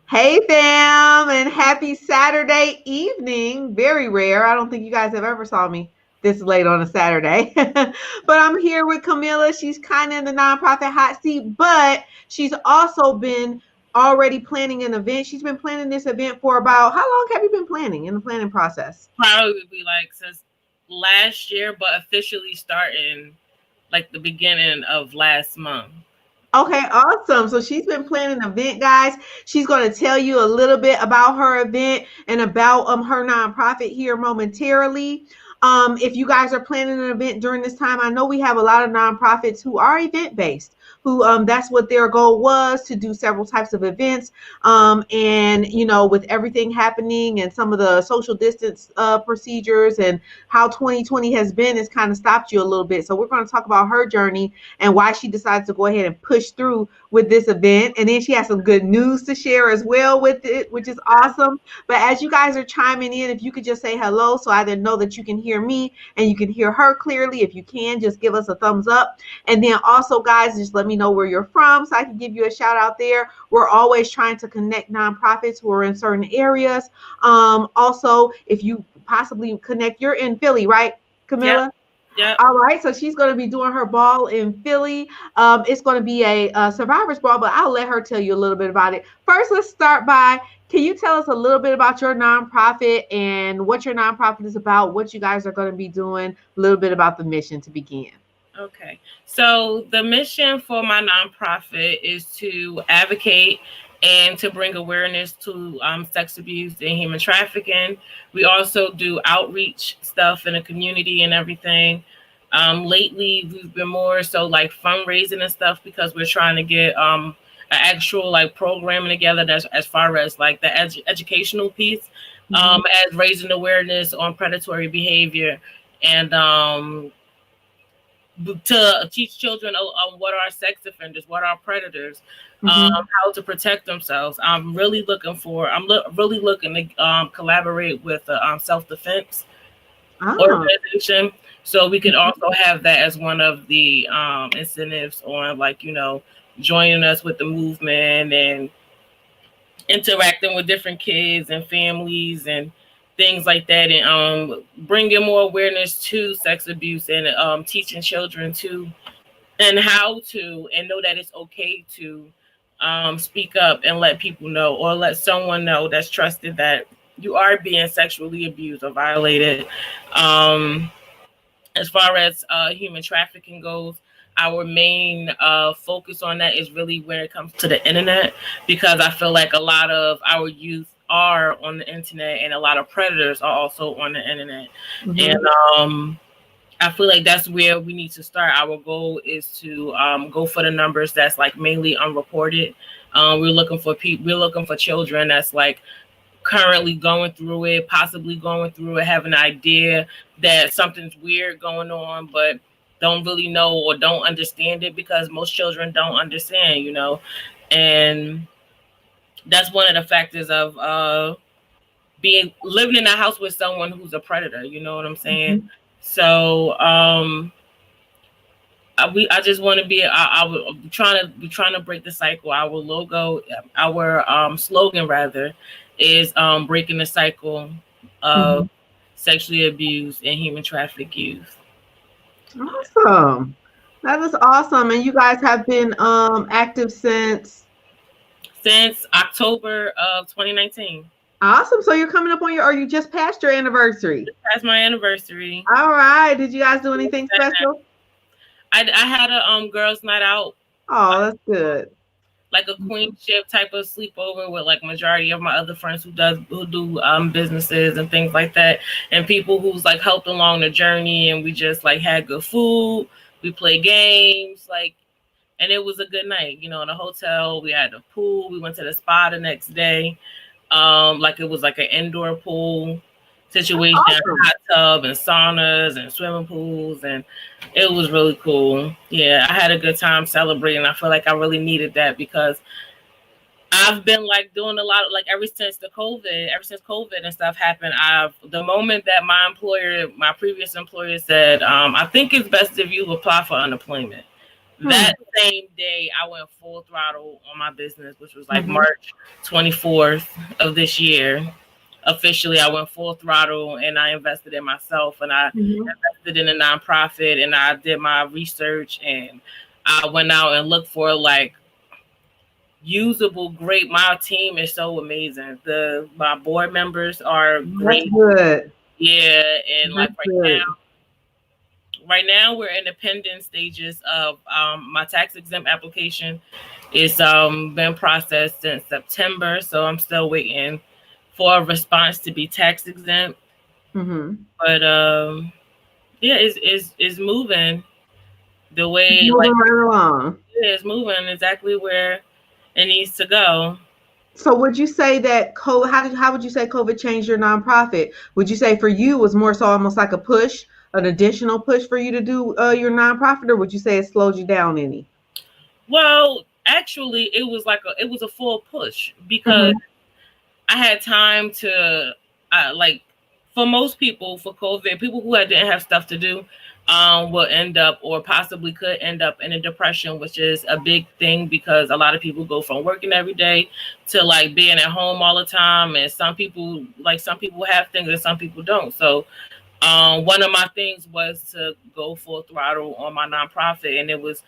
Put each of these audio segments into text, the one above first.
Hey fam, and happy Saturday evening. Very rare. I don't think you guys have ever saw me this late on a Saturday. But I'm here with Camilla. She's kind of in the nonprofit hot seat, but she's also been already planning an event. She's been planning this event for about how long have you been planning in the planning process? Probably be like since last year, but officially starting like the beginning of last month. Okay, awesome. So she's been planning an event, guys. She's going to tell you a little bit about her event and about her nonprofit here momentarily. If you guys are planning an event during this time, I know we have a lot of nonprofits who are event based, who that's what their goal was to do several types of events. And with everything happening and some of the social distance procedures and how 2020 has been, it's kind of stopped you a little bit. So we're going to talk about her journey and why she decides to go ahead and push through with this event. And then she has some good news to share as well with it, which is awesome. But as you guys are chiming in, if you could just say hello so I then know that you can hear me and you can hear her clearly. If you can, just give us a thumbs up. And then also, guys, just let me know where you're from so I can give you a shout out there. We're always trying to connect nonprofits who are in certain areas. Also, if you possibly connect, you're in Philly, right, Camilla? Yep. Yep. All right, so she's going to be doing her ball in Philly. It's going to be a survivors ball, but I'll let her tell you a little bit about it. First, let's start by, can you tell us a little bit about your nonprofit and what your nonprofit is about, what you guys are going to be doing, a little bit about the mission to begin. Okay. So the mission for my nonprofit is to advocate and to bring awareness to sex abuse and human trafficking. We also do outreach stuff in the community and everything. Lately, we've been more so like fundraising and stuff because we're trying to get an actual like programming together that's as far as like the educational piece, as raising awareness on predatory behavior and to teach children what are sex offenders, what are predators, how to protect themselves. I'm really looking to collaborate with a self-defense organization, so we can also have that as one of the incentives on, like, joining us with the movement and interacting with different kids and families and things like that, and bringing more awareness to sex abuse and teaching children to and how to and know that it's okay to speak up and let people know, or let someone know that's trusted, that you are being sexually abused or violated. As far as human trafficking goes, our main focus on that is really when it comes to the internet, because I feel like a lot of our youth are on the internet and a lot of predators are also on the internet. And I feel like that's where we need to start. Our goal is to go for the numbers that's like mainly unreported. We're looking for children that's like currently going through it, possibly going through it, have an idea that something's weird going on, but don't really know or don't understand it, because most children don't understand, and that's one of the factors of being living in a house with someone who's a predator. You know what I'm saying? So I just want to be. We're trying to break the cycle. Our logo, our slogan rather, is breaking the cycle of sexually abused and human trafficked youth. Awesome. That is awesome. And you guys have been active since October of 2019. Awesome. So you're coming up on or you just passed your anniversary? That's my anniversary. All right. Did you guys do anything special? I had a girls' night out. Oh, that's good. Like a queenship type of sleepover with like majority of my other friends who do businesses and things like that, and people who's like helped along the journey, and we just like had good food, we played games, like, and it was a good night, in a hotel. We had a pool, we went to the spa the next day, like it was like an indoor pool situation, hot tub and saunas and swimming pools, and it was really cool. Yeah, I had a good time celebrating. I feel like I really needed that, because I've been like doing a lot of like ever since COVID and stuff happened. The moment that my previous employer said, I think it's best if you apply for unemployment, Hmm. That same day, I went full throttle on my business, which was like Mm-hmm. March 24th of this year. Officially, I went full throttle and I invested in myself and I Mm-hmm. invested in a nonprofit and I did my research and I went out and looked for like usable, great. My team is so amazing. My board members are That's great. good. Yeah, and like That's good. right now we're in the pending stages of my tax exempt application. It's been processed since September, so I'm still waiting for a response to be tax exempt. Mm-hmm. But yeah, it's moving the It's way moving like right along. yeah, it's moving exactly where it needs to go. So would you say that COVID, how would you say COVID changed your nonprofit? Would you say for you it was more so almost like a push, an additional push for you to do your nonprofit, or would you say it slowed you down any? Well, actually, it was a full push because Mm-hmm. I had time to like for most people for COVID, people who didn't have stuff to do will end up or possibly could end up in a depression, which is a big thing because a lot of people go from working every day to like being at home all the time, and some people have things and some people don't. So one of my things was to go full throttle on my nonprofit, and it was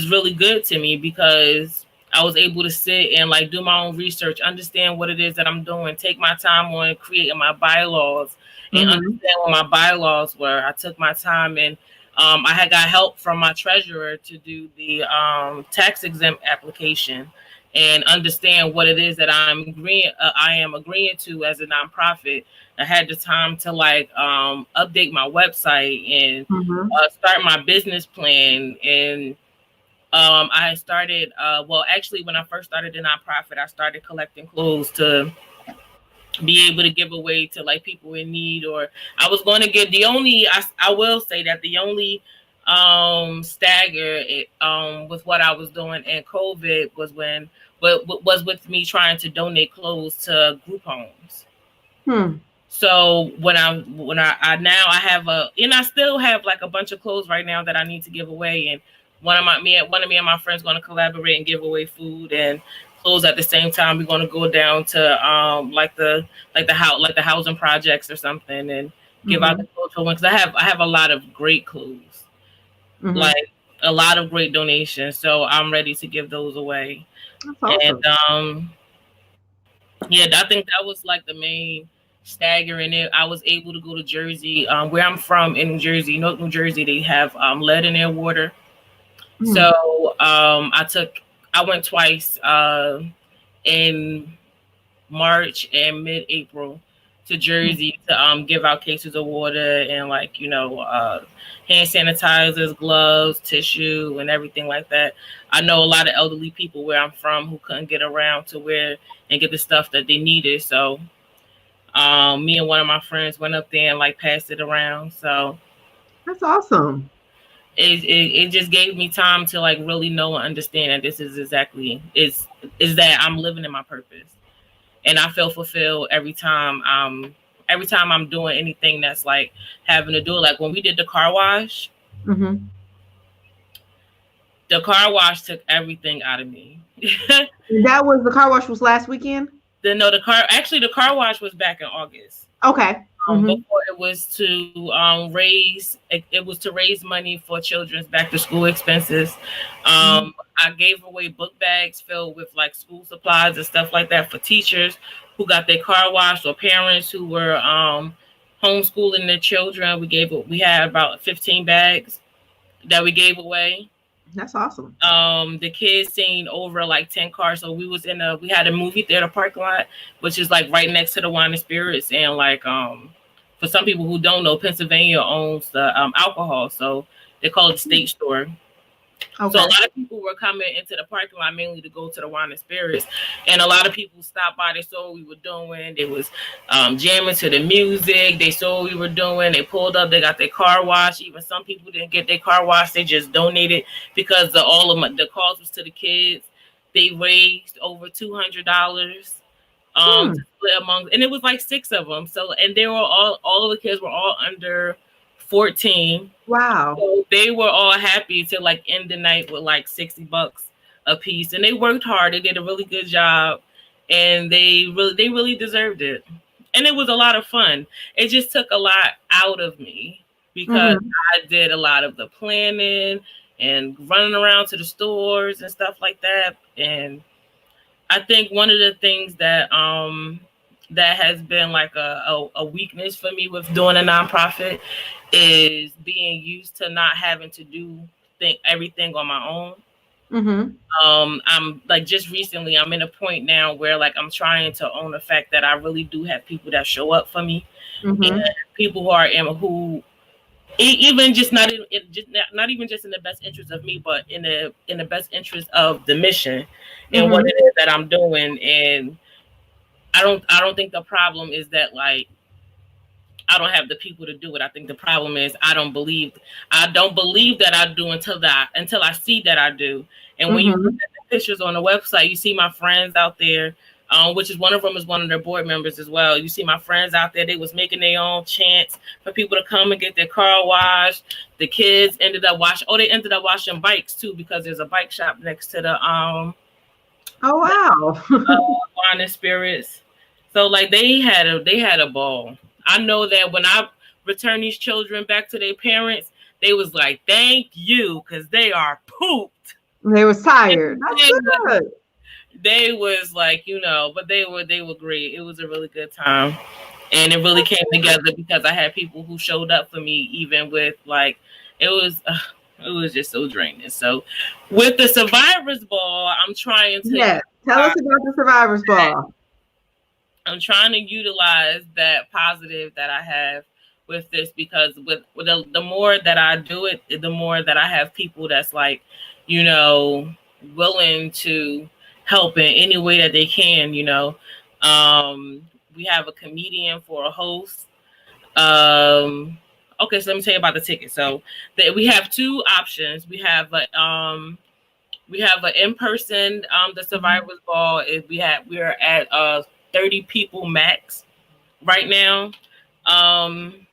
really good to me because I was able to sit and like do my own research, understand what it is that I'm doing, take my time on creating my bylaws, and Mm-hmm. understand what my bylaws were. I took my time and I had got help from my treasurer to do the tax exempt application and understand what it is that I am agreeing to as a nonprofit. I had the time to like update my website and Mm-hmm. start my business plan. And I started, well, actually, when I first started the nonprofit, I started collecting clothes to be able to give away to like people in need. Or I was going to get I will say that the only with what I was doing in COVID was was with me trying to donate clothes to group homes. Hmm. So I now I have I still have like a bunch of clothes right now that I need to give away, and one of me and my friends going to collaborate and give away food and clothes at the same time. We're going to go down to like the housing projects or something and give out Mm-hmm. the clothes for one because I have a lot of great clothes, Mm-hmm. like a lot of great donations. So I'm ready to give those away. That's And awesome. yeah, I think that was like the main stagger in it. I was able to go to Jersey, where I'm from in New Jersey, New Jersey. They have lead in their water, so Hmm. I went twice in March and mid-April to Jersey to give out cases of water and like hand sanitizers, gloves, tissue, and everything like that. I know a lot of elderly people where I'm from who couldn't get around to where and get the stuff that they needed. So me and one of my friends went up there and like passed it around. So That's awesome. it just gave me time to like really know and understand that this is exactly is that I'm living in my purpose, and I feel fulfilled every time I'm doing anything that's like having to do it. Like when we did Mm-hmm. the car wash took everything out of me. That was the car wash was last weekend. No, the car wash was back in August. Okay. Mm-hmm. Before it was to it was to raise money for children's back to school expenses. Mm-hmm. I gave away book bags filled with like school supplies and stuff like that for teachers who got their car washed or parents who were homeschooling their children. We had about 15 bags that we gave away. That's awesome. The kids seen over like 10 cars. So we had a movie theater parking lot, which is like right next to the Wine and Spirits. And like for some people who don't know, Pennsylvania owns the alcohol, so they call it the state store. So a Okay. lot of people were coming into the parking lot mainly to go to the Wine and Spirits, and a lot of people stopped by. They saw what we were doing. They was jamming to the music. They saw what we were doing. They pulled up. They got their car washed. Even some people didn't get their car washed. They just donated because the calls was to the kids. They raised over $200 to Hmm. split among, and it was like six of them. So and they were all of the kids were all under 14. Wow. So they were all happy to like end the night with like $60 a piece, and they worked hard. They did a really good job, and they really deserved it. And it was a lot of fun. It just took a lot out of me because Mm-hmm. I did a lot of the planning and running around to the stores and stuff like that. And I think one of the things that has been like a weakness for me with doing a nonprofit is being used to not having to do think everything on my own. Mm-hmm. I'm like just recently I'm in a point now where like I'm trying to own the fact that I really do have people that show up for me, and Mm-hmm. people who are who even just not in, not even just in the best interest of me, but in the best interest of the mission and what Mm-hmm. it is that I'm doing. And I don't think the problem is that like I don't have the people to do it. I think the problem is I don't believe that I do until I see that I do. And when you look Mm-hmm. at the pictures on the website, you see my friends out there, which is one of them is one of their board members as well. You see my friends out there. They was making their own chants for people to come and get their car washed. The kids ended up washing. Oh, they ended up washing bikes too because there's a bike shop next to Oh the wow. wine and spirits. So like they had a ball. I know that when I return these children back to their parents, they was like, "Thank you," because they are pooped. They was tired. They That's was, good. they was like, but they were great. It was a really good time, and it really came together because I had people who showed up for me, even with like it was. It was just so draining. So, with the survivors ball, I'm trying to Yes. Tell us about the survivors ball. utilize that positive that I have with this because with the more that I do it, the more that I have people that's like, you know, willing to help in any way that they can. We have a comedian for a host. Okay, so let me tell you about the ticket. So we have two options. We have an in-person the survivors ball is we're at 30 people max right now, um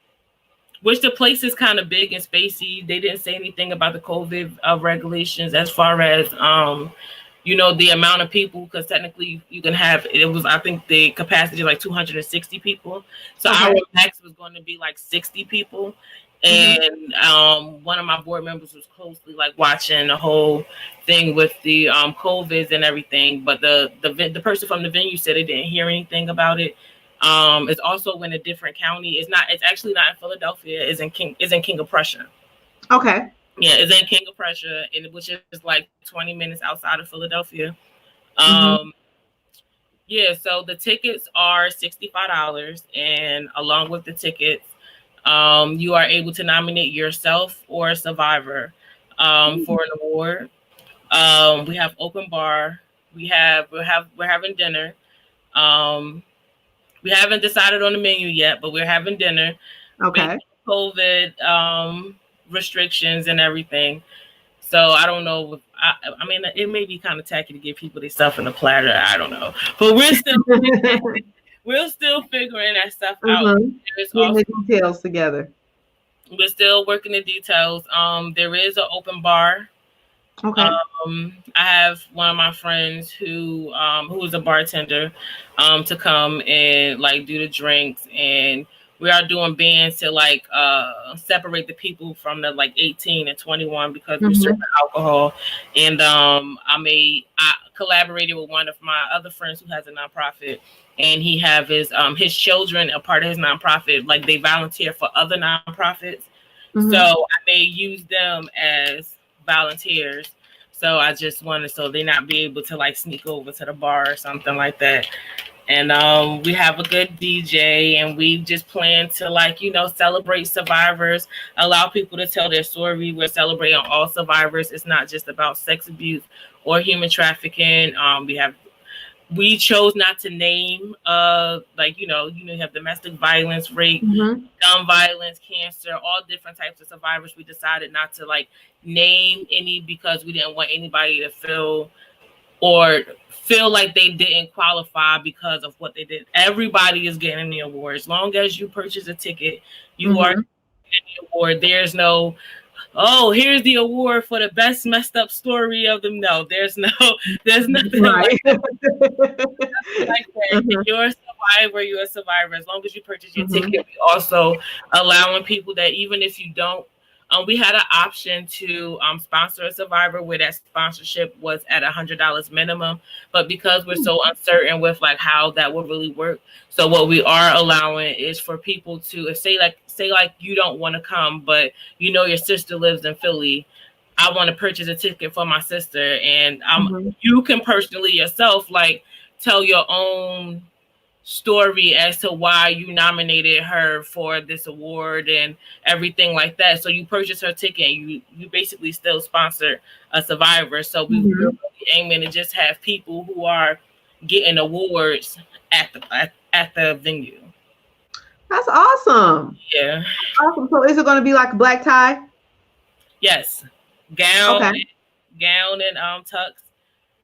which the place is kind of big and spacey. They didn't say anything about the COVID regulations as far as the amount of people, because technically you can have it was I think the capacity like 260 people, so Okay. our max was going to be like 60 people. Mm-hmm. And one of my board members was closely like watching the whole thing with the COVIDs and everything, but the person from the venue said they didn't hear anything about it. It's also in a different county. It's actually not in Philadelphia. It's in King of Prussia. Okay. Yeah, it's in King of Prussia, and which is like 20 minutes outside of Philadelphia. Mm-hmm. Um, yeah, so the tickets are $65, and along with the tickets, you are able to nominate yourself or a survivor for an award. We have open bar. We're having dinner. Um, we haven't decided on the menu yet, but we're having dinner based Okay. on COVID restrictions and everything. So I don't know. I mean, it may be kind of tacky to give people their stuff in a platter. I don't know, but we're still figuring that stuff out. Mm-hmm. There's Getting also the details together. we're still working the details. There is an open bar. Okay. I have one of my friends who is a bartender to come and like do the drinks, and we are doing bands to like separate the people from the like 18 and 21 because we're Mm-hmm. serving alcohol. And I collaborated with one of my other friends who has a nonprofit, and he have his children a part of his nonprofit, like they volunteer for other nonprofits. So Mm-hmm. I may use them as volunteers. So I just wanted so they not be able to like sneak over to the bar or something like that. And we have a good DJ, and we just plan to like celebrate survivors, allow people to tell their story. We're celebrating all survivors. It's not just about sex abuse or human trafficking. We chose not to name like you have domestic violence, rape, Mm-hmm. gun violence, cancer, all different types of survivors. We decided not to like name any because we didn't want anybody to feel like they didn't qualify because of what they did. Everybody is getting the award. As long as you purchase a ticket, you are Mm-hmm. getting the award. There's no, oh, here's the award for the best messed up story of them. No, there's nothing Right. like that. Like that. If Uh-huh. you're a survivor, you're a survivor. As long as you purchase your Mhm. ticket, we also allowing people that even if you don't, we had an option to sponsor a survivor where that sponsorship was at $100 minimum. But because we're so uncertain with like how that will really work, so what we are allowing is for people to say like you don't want to come, but you know your sister lives in Philly. I want to purchase a ticket for my sister, and Mhm. you can personally yourself like tell your own story as to why you nominated her for this award and everything like that. So you purchase her ticket and you basically still sponsor a survivor. So we're Mhm. really aiming to just have people who are getting awards at the venue. That's awesome. Yeah. Awesome. So is it going to be like a black tie? Yes. Gown Okay. gown and tux.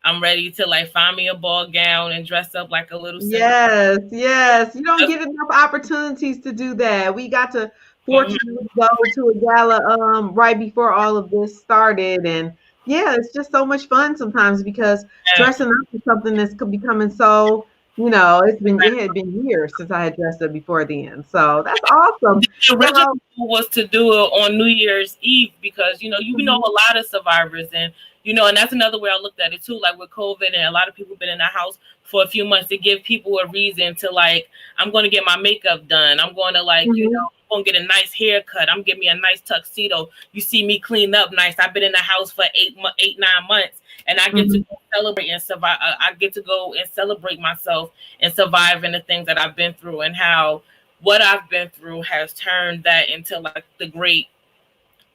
I'm ready to like find me a ball gown and dress up like a little Cinderella. Yes, yes. You don't get enough opportunities to do that. We got to Mhm. fortunately go to a gala right before all of this started. And yeah, it's just so much fun sometimes because Yeah. dressing up is something that's becoming so, it had been years since I had dressed up before then. So that's awesome. The original Now, was to do it on New Year's Eve because you know mhm, a lot of survivors and and that's another way I looked at it too. Like with COVID and a lot of people been in the house for a few months to give people a reason to like I'm going to get my makeup done. I'm going to like mhm, I'm going to get a nice haircut. I'm getting me a nice tuxedo. You see me clean up nice. I've been in the house for 9 months, and I get to mhm, go celebrate and survive. I get to go and celebrate myself and survive in the things that I've been through and how what I've been through has turned that into like the great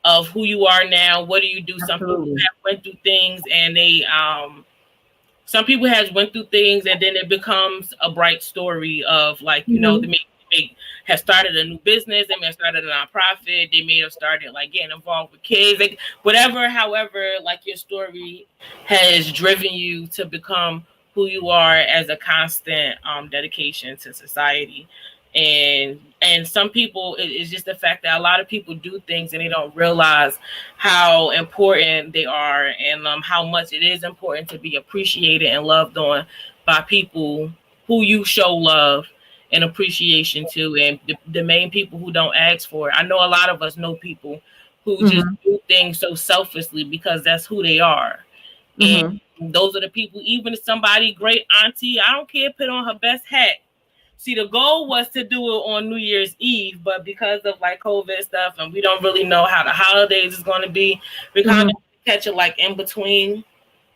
of who you are now. What do you do? Some people absolutely. have went through things and they some people has went through things and then it becomes a bright story of like Mhm, they have started a new business, they may have started a nonprofit, they may have started like getting involved with kids, like whatever, however, like your story has driven you to become who you are as a constant dedication to society. And some people it's just the fact that a lot of people do things and they don't realize how important they are and how much it is important to be appreciated and loved on by people who you show love and appreciation to, and the main people who don't ask for it. I know a lot of us know people who just mhm, do things so selflessly because that's who they are. mhm. And those are the people, even if somebody great auntie, I don't care, put on her best hat. See, the goal was to do it on New Year's Eve, but because of like COVID stuff, and we don't really know how the holidays is going to be, we kind Mhm. of catch it like in between.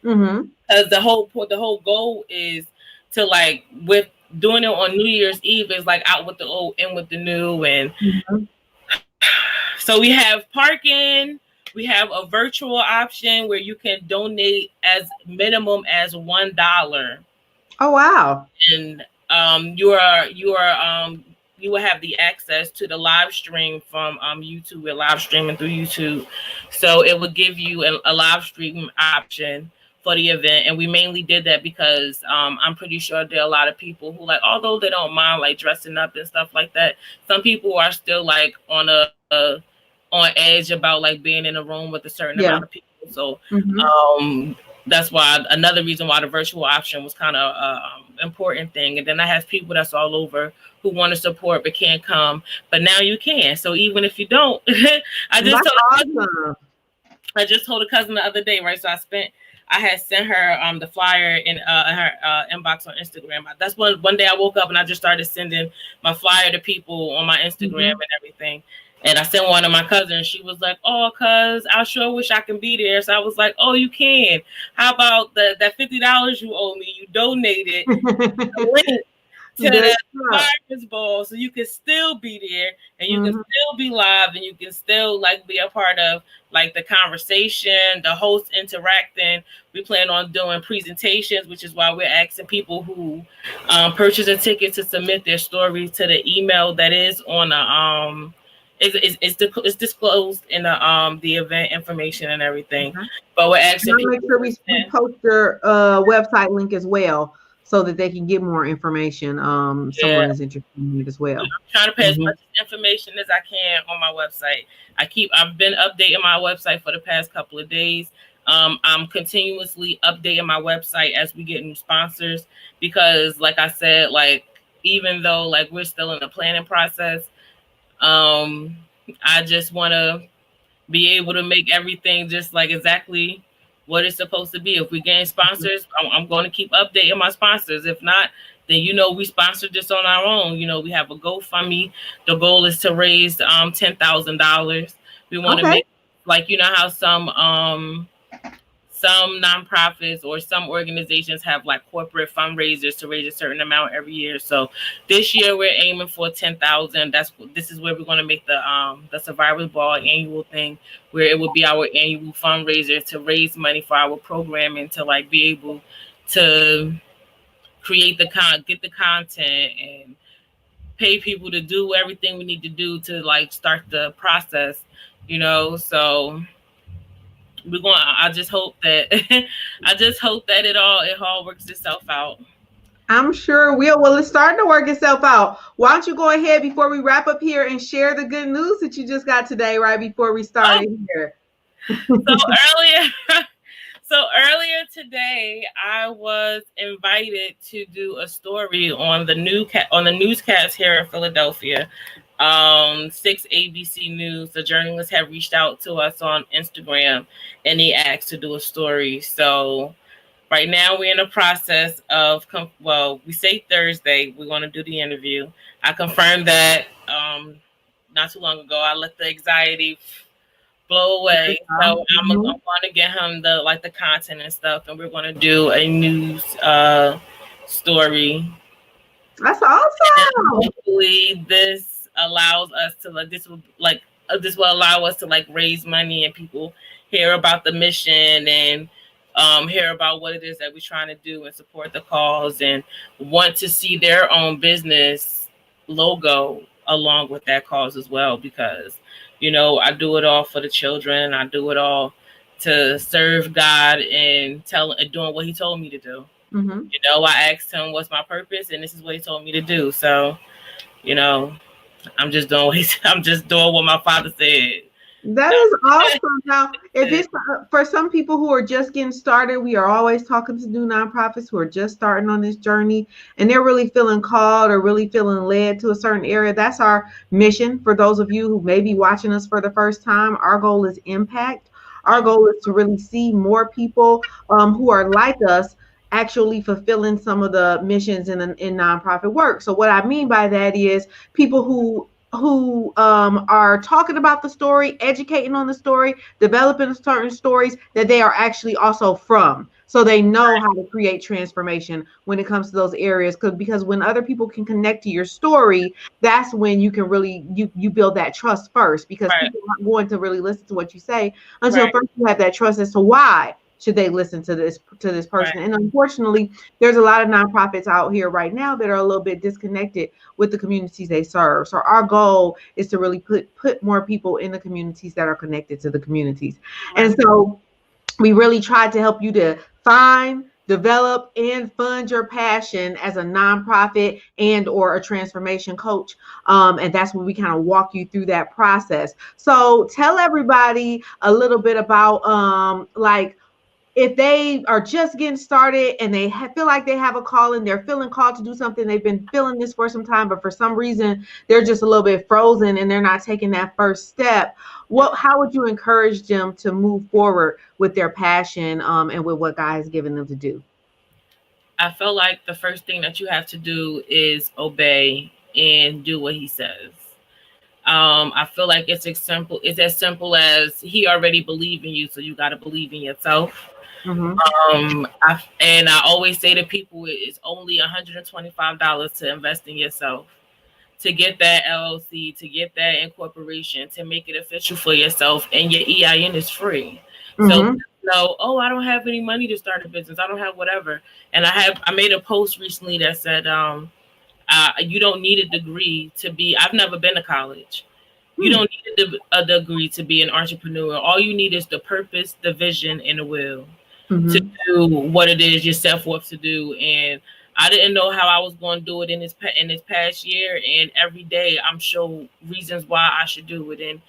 Mhm. Because the whole goal is to like with doing it on New Year's Eve is like out with the old, in with the new, and Mhm. so we have parking. We have a virtual option where you can donate as minimum as $1, Oh wow. and you will have the access to the live stream from YouTube. We're live streaming through YouTube, so it will give you a live stream option for the event. And we mainly did that because I'm pretty sure there are a lot of people who like, although they don't mind like dressing up and stuff like that, some people are still like on edge about like being in a room with a certain amount of Yeah. people. So Mhm. um, that's why another reason why the virtual option was kind of important thing. And then I have people that's all over who want to support but can't come, but now you can. So even if you don't, I just That's told awesome. I just told a cousin the other day, right? So I had sent her the flyer in her inbox on Instagram. That's one day I woke up and I just started sending my flyer to people on my Instagram Mhm. and everything. And I sent one to my cousin. She was like, "Oh, cuz I sure wish I can be there." So I was like, "Oh, you can. How about that $50 you owe me? You donated the link to That's the right. Virus Bowl, so you can still be there and you can Mhm. still be live and you can still like be a part of like the conversation, the host interacting. We plan on doing presentations, which is why we're asking people who purchase a ticket to submit their story to the email that is on the it's disclosed in the event information and everything. Okay. But we're And asking I'll people make sure to we attend. post your website link as well. so that they can get more information. Yeah, Someone is interested in it as well. I'm trying to pay as Mhm. much information as I can on my website. I've been updating my website for the past couple of days. I'm continuously updating my website as we get new sponsors because, like I said, like even though like we're still in the planning process, um, I just want to be able to make everything just like exactly what it's supposed to be. If we gain sponsors, I'm going to keep updating my sponsors. If not, then we sponsor this on our own. We have a GoFundMe. The goal is to raise $10,000. We want to Okay. make like how some nonprofits or some organizations have like corporate fundraisers to raise a certain amount every year. So this year we're aiming for 10,000. This is where we're going to make the Survivors Ball annual thing, where it will be our annual fundraiser to raise money for our programming to like be able to create get the content and pay people to do everything we need to do to like start the process. So we're going. I just hope that it all works itself out. I'm sure we'll. Well, it's starting to work itself out. Why don't you go ahead before we wrap up here and share the good news that you just got today, right before we Oh, started here? so earlier, so earlier today, I was invited to do a story on the newscast here in Philadelphia. 6 ABC News. The journalists have reached out to us on Instagram, and they asked to do a story. So right now, we're in the process of, we say Thursday, we're going to do the interview. I confirmed that not too long ago. I let the anxiety blow away. So I'm Mhm. going to get him the content and stuff, and we're going to do a news story. That's And awesome. hopefully, this will allow us to like raise money and people hear about the mission and hear about what it is that we're trying to do and support the cause and want to see their own business logo along with that cause as well, because I do it all for the children. I do it all to serve God and doing what He told me to do. Hmm. I asked Him what's my purpose, and this is what He told me to do. So, you know, I'm just doing what my Father said. That is awesome. Now, if it's for some people who are just getting started, we are always talking to new nonprofits who are just starting on this journey and they're really feeling called or really feeling led to a certain area. That's our mission. For those of you who may be watching us for the first time, our goal is impact. Our goal is to really see more people who are like us actually fulfilling some of the missions in nonprofit work. So what I mean by that is people who are talking about the story, educating on the story, developing certain stories that they are actually also from. So they know how to create transformation when it comes to those areas. Because when other people can connect to your story, that's when you can really you build that trust first. Because Right, people aren't going to really listen to what you say until right, first you have that trust as to why should they listen to this right, person. And unfortunately, there's a lot of nonprofits out here right now that are a little bit disconnected with the communities they serve. So our goal is to really put more people in the communities that are connected to the communities. And right, so we really tried to help you to find, develop, and fund your passion as a nonprofit and or a transformation coach. And that's when we kind of walk you through that process. So tell everybody a little bit about like if they are just getting started and they feel like they have a calling, they're feeling called to do something, they've been feeling this for some time, but for some reason they're just a little bit frozen and they're not taking that first step. How would you encourage them to move forward with their passion and with what God has given them to do? I feel like the first thing that you have to do is obey and do what He says. I feel like it's as simple as He already believed in you, so you got to believe in yourself. Mm-hmm. I always say to people, it's only $125 to invest in yourself, to get that LLC, to get that incorporation, to make it official for yourself, and your EIN is free. So Mm-hmm. no, oh, I don't have any money to start a business. I don't have whatever. And I made a post recently that said, you don't need a degree to be. I've never been to college. You Hmm. don't need a degree to be an entrepreneur. All you need is the purpose, the vision, and the will to Mm-hmm. do what it is you're set forth to do. And I didn't know how I was going to do it in this past year, and every day I'm showing reasons why I should do it. And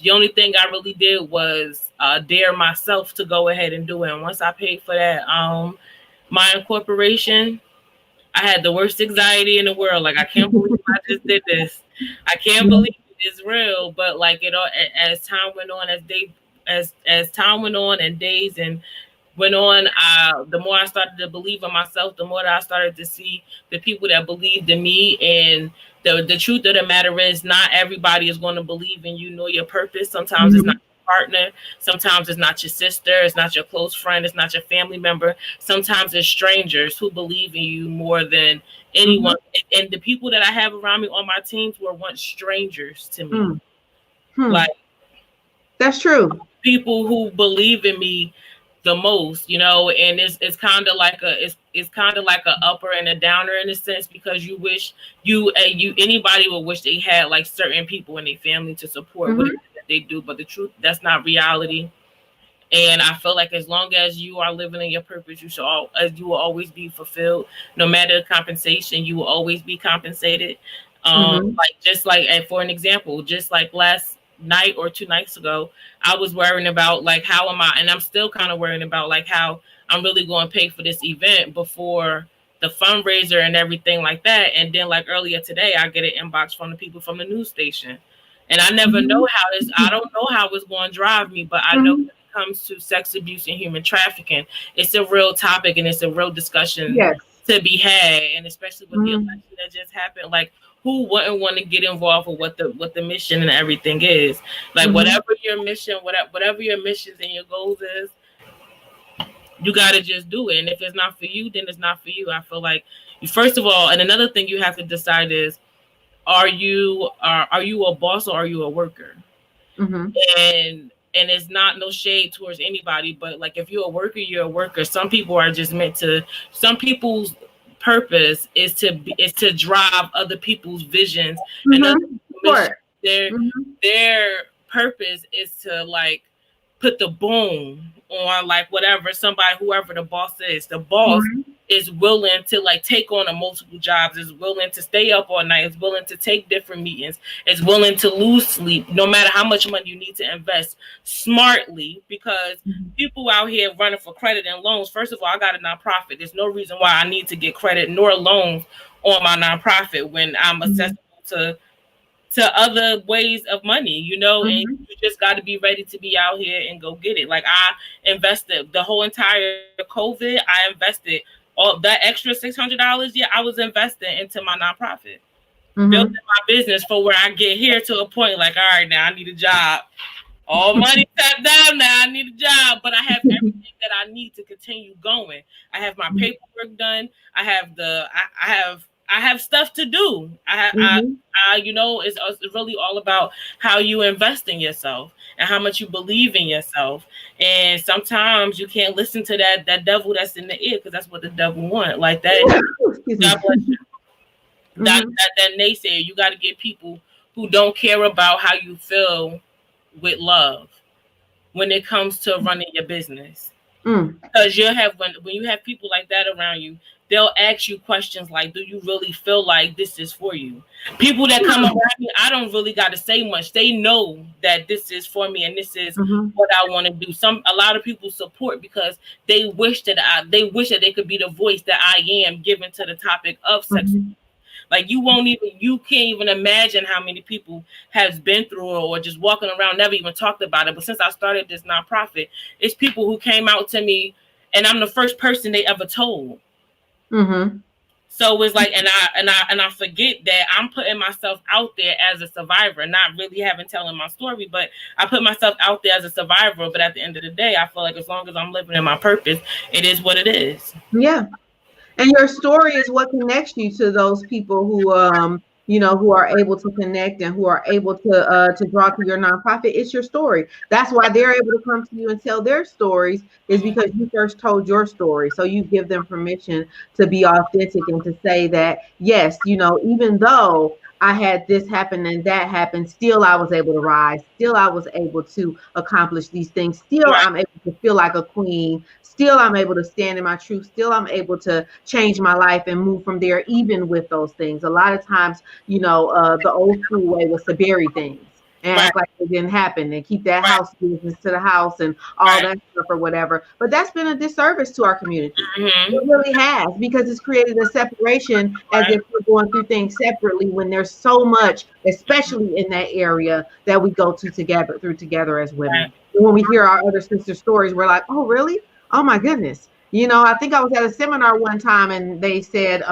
the only thing I really did was dare myself to go ahead and do it. And once I paid for that, my incorporation, I had the worst anxiety in the world. Like, I can't believe I just did this. I can't believe it's real. But like, it all, as time went on, as time went on and days and went on, the more I started to believe in myself, the more that I started to see the people that believed in me. And the truth of the matter is, not everybody is going to believe in you nor your purpose. Sometimes it's not your partner. Sometimes it's not your sister. It's not your close friend. It's not your family member. Sometimes it's strangers who believe in you more than anyone. And the people that I have around me on my teams were once strangers to me. Like, that's true. People who believe in me the most, you know. And it's kind of like it's kind of like a upper and a downer in a sense, because you wish anybody would wish they had like certain people in their family to support what they do, but the truth, that's not reality. And I feel like as long as you are living in your purpose, you will always be fulfilled. No matter the compensation, you will always be compensated. Like, just like, and for an example, just like last night or 2 nights ago, I was worrying about like, how am I, and I'm still kind of worrying about like how I'm really going to pay for this event before the fundraiser and everything like that. And then like earlier today, I get an inbox from the people from the news station. And I never know how this, I don't know how it's going to drive me, but I know when it comes to sex abuse and human trafficking, it's a real topic and it's a real discussion to be had. And especially with the election that just happened, like, who wouldn't want to get involved with what the mission and everything is? Like, whatever your mission, whatever your missions and your goals is, you got to just do it. And if it's not for you, then it's not for you. I feel like, first of all, and another thing you have to decide is, are you a boss or are you a worker? And it's not no shade towards anybody, but like, if you're a worker, you're a worker. Some people are just meant to. Some people's purpose is to drive other people's visions, and other their purpose is to like put the boom on like whoever the boss is. The boss is willing to like take on a multiple jobs, is willing to stay up all night, is willing to take different meetings, is willing to lose sleep, no matter how much money you need to invest smartly, because people out here running for credit and loans. First of all, I got a nonprofit. There's no reason why I need to get credit nor loans on my nonprofit when I'm accessible to other ways of money, you know. And you just got to be ready to be out here and go get it. Like, I invested the whole entire COVID. I invested all that extra $600. Yeah, I was investing into my nonprofit, building my business for where I get here to a point like, all right, now I need a job. All money tapped down now. I need a job, but I have everything that I need to continue going. I have my paperwork done. I have stuff to do. You know, it's really all about how you invest in yourself and how much you believe in yourself. And sometimes you can't listen to that devil that's in the ear, because that's what the devil wants. Like that. God bless you. That naysayer. You got to get people who don't care about how you feel with love when it comes to running your business. Because you have when you have people like that around you, they'll ask you questions like, do you really feel like this is for you? People that come around me, I don't really got to say much. They know that this is for me and this is what I want to do. A lot of people support because they wish that they could be the voice that I am given to the topic of sex. Like, you can't even imagine how many people have been through it or just walking around, never even talked about it. But since I started this nonprofit, it's people who came out to me and I'm the first person they ever told. So it's like, and I forget that I'm putting myself out there as a survivor, not really telling my story, but I put myself out there as a survivor. But at the end of the day, I feel like as long as I'm living in my purpose, it is what it is. Yeah. And your story is what connects you to those people who, who are able to connect and who are able to draw to your nonprofit. It's your story. That's why they're able to come to you and tell their stories, is because you first told your story. So you give them permission to be authentic and to say that, yes, even though I had this happen and that happened. Still, I was able to rise. Still, I was able to accomplish these things. Still, Right. I'm able to feel like a queen. Still, I'm able to stand in my truth. Still, I'm able to change my life and move from there, even with those things. A lot of times, the old school way was to bury things and Right. act like it didn't happen and keep that Right. house business to the house and all Right. that stuff or whatever. But that's been a disservice to our community. Mm-hmm. It really has, because it's created a separation as Right. if we're going through things separately when there's so much, especially in that area, that we go to together as women. Right. And when we hear our other sister stories, we're like, oh, really? Oh, my goodness. I think I was at a seminar one time and they said,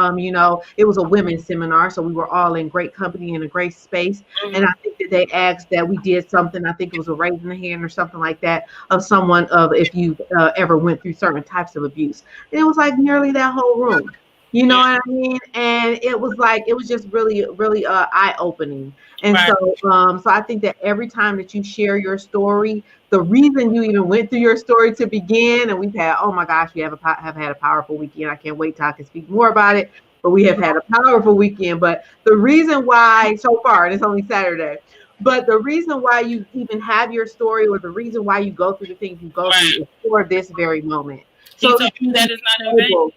it was a women's seminar. So we were all in great company in a great space. And I Mm-hmm. think that they asked that we did something. I think it was a raising the hand or something like that of someone of if you ever went through certain types of abuse. And it was like nearly that whole room. You know Yeah. what I mean? And it was like it was just really, really eye opening. And Right. so I think that every time that you share your story, the reason you even went through your story to begin, and we've had, oh my gosh, we have had a powerful weekend. I can't wait till I can speak more about it. But we have had a powerful weekend. But the reason why so far, and it's only Saturday, but the reason why you even have your story, or the reason why you go through the things you go through, Right. is for this very moment. He So told that me you can that be is not in vain. able.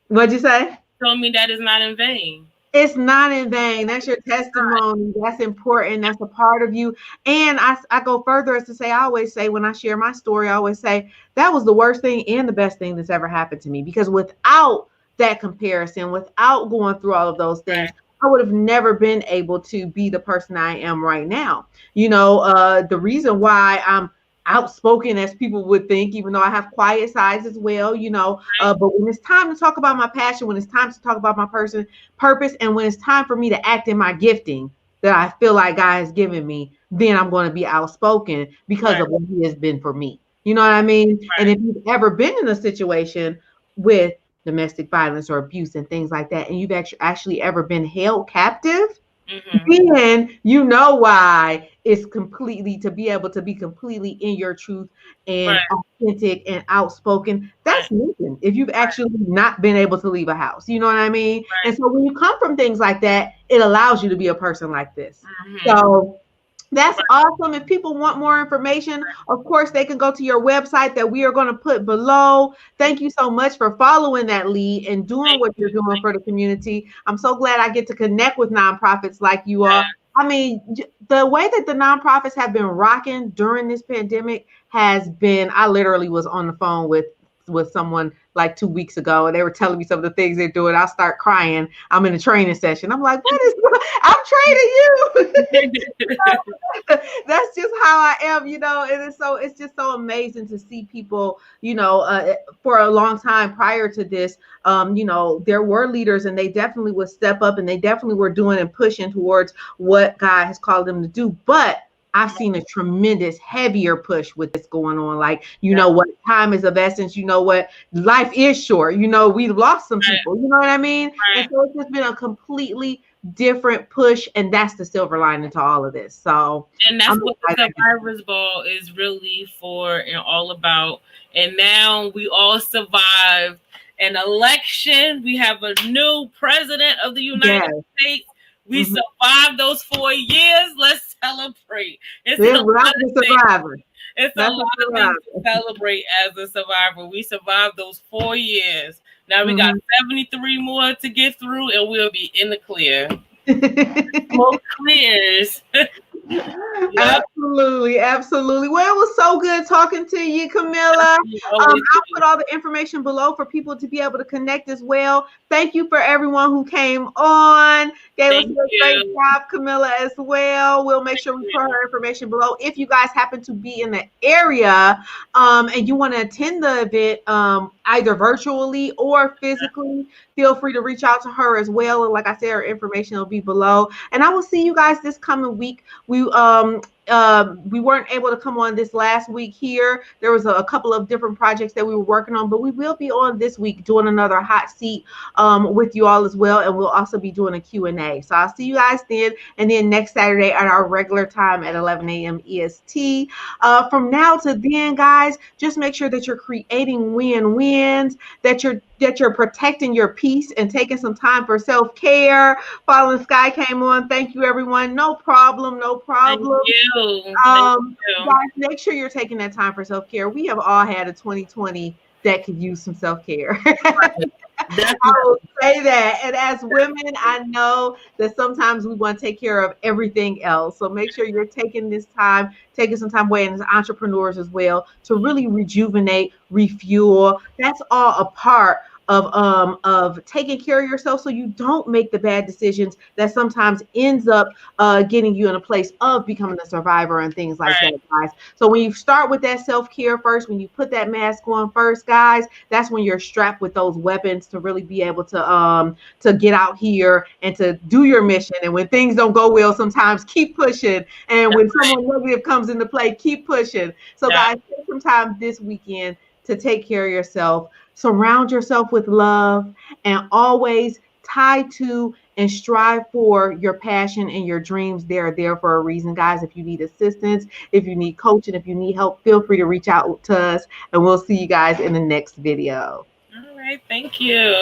What'd you say? Told me that is not in vain. It's not in vain. That's your testimony. That's important. That's a part of you. And I go further as to say, I always say when I share my story, I always say that was the worst thing and the best thing that's ever happened to me. Because without that comparison, without going through all of those things, Right. I would have never been able to be the person I am right now. The reason why I'm outspoken as people would think, even though I have quiet sides as well, but when it's time to talk about my passion, when it's time to talk about my purpose, and when it's time for me to act in my gifting that I feel like God has given me, then I'm going to be outspoken because Right. of what He has been for me. You know what I mean? And Right. if you've ever been in a situation with domestic violence or abuse and things like that, and you've actually ever been held captive, Mm-hmm. then you know why it's completely to be able to be completely in your truth and Right. authentic and outspoken. Right. That's nothing if you've actually not been able to leave a house. You know what I mean? And Right. so when you come from things like that, it allows you to be a person like this. Mm-hmm. So that's Right. awesome. If people want more information, of course, they can go to your website that we are going to put below. Thank you so much for following that lead and doing Thank what you're you. doing Thank for the community. I'm so glad I get to connect with nonprofits like you you. are. I mean, the way that the nonprofits have been rocking during this pandemic has been, I literally was on the phone with someone like 2 weeks ago, and they were telling me some of the things they're doing. I'll start crying. I'm in a training session. I'm like, what is, I'm training you. That's just how I am, and it's just so amazing to see people, for a long time prior to this, there were leaders and they definitely would step up and they definitely were doing and pushing towards what God has called them to do. But I've seen a tremendous heavier push with this going on. Like, Yeah. what, time is of essence, what, life is short, we've lost some Right. people, you know what I mean? And Right. so it's just been a completely different push, and that's the silver lining to all of this. So And that's I'm what the excited. Survivors Ball is really for and all about. And now we all survived an election. We have a new president of the United Yes. States. We Mhm. survived those 4 years. Let's celebrate. It's a That's lot a of things. survivor. It's a That's a lot of things to survivor. celebrate as a survivor. We survived those 4 years. Now we got Mhm. 73 more to get through, and we'll be in the clear. Smoke clears. Yep. Absolutely, absolutely. Well, it was so good talking to you, Camilla. You always I'll do. put all the information below for people to be able to connect as well. Thank you for everyone who came on. Gala did Thank a great you. job, Camilla, as well. We'll make sure we put her information below. If you guys happen to be in the area and you want to attend the event, either virtually or physically, feel free to reach out to her as well. And like I said, her information will be below. And I will see you guys this coming week. We weren't able to come on this last week here. There was a couple of different projects that we were working on, but we will be on this week doing another hot seat with you all as well, and we'll also be doing a Q&A. Q&A. So I'll see you guys then, and then next Saturday at our regular time at 11 a.m. EST. From now to then, guys, just make sure that you're creating win-wins, that you're protecting your peace and taking some time for self-care. Fallen Sky came on. Thank you, everyone. No problem. No Thank problem. you. Thank you. Guys, make sure you're taking that time for self-care. We have all had a 2020 that could use some self-care. I will say that. And as women, I know that sometimes we want to take care of everything else. So make sure you're taking this time, taking some time away, and as entrepreneurs as well, to really rejuvenate, refuel. That's all a part of taking care of yourself, so you don't make the bad decisions that sometimes ends up getting you in a place of becoming a survivor and things like that, guys. So when you start with that self-care first, when you put that mask on first, guys, that's when you're strapped with those weapons to really be able to get out here and to do your mission. And when things don't go well, sometimes keep pushing. And when someone negative comes into play, keep pushing. So guys, take some time this weekend to take care of yourself. Surround yourself with love, and always tie to and strive for your passion and your dreams. They're there for a reason, guys. If you need assistance, if you need coaching, if you need help, feel free to reach out to us, and we'll see you guys in the next video. All right. Thank you.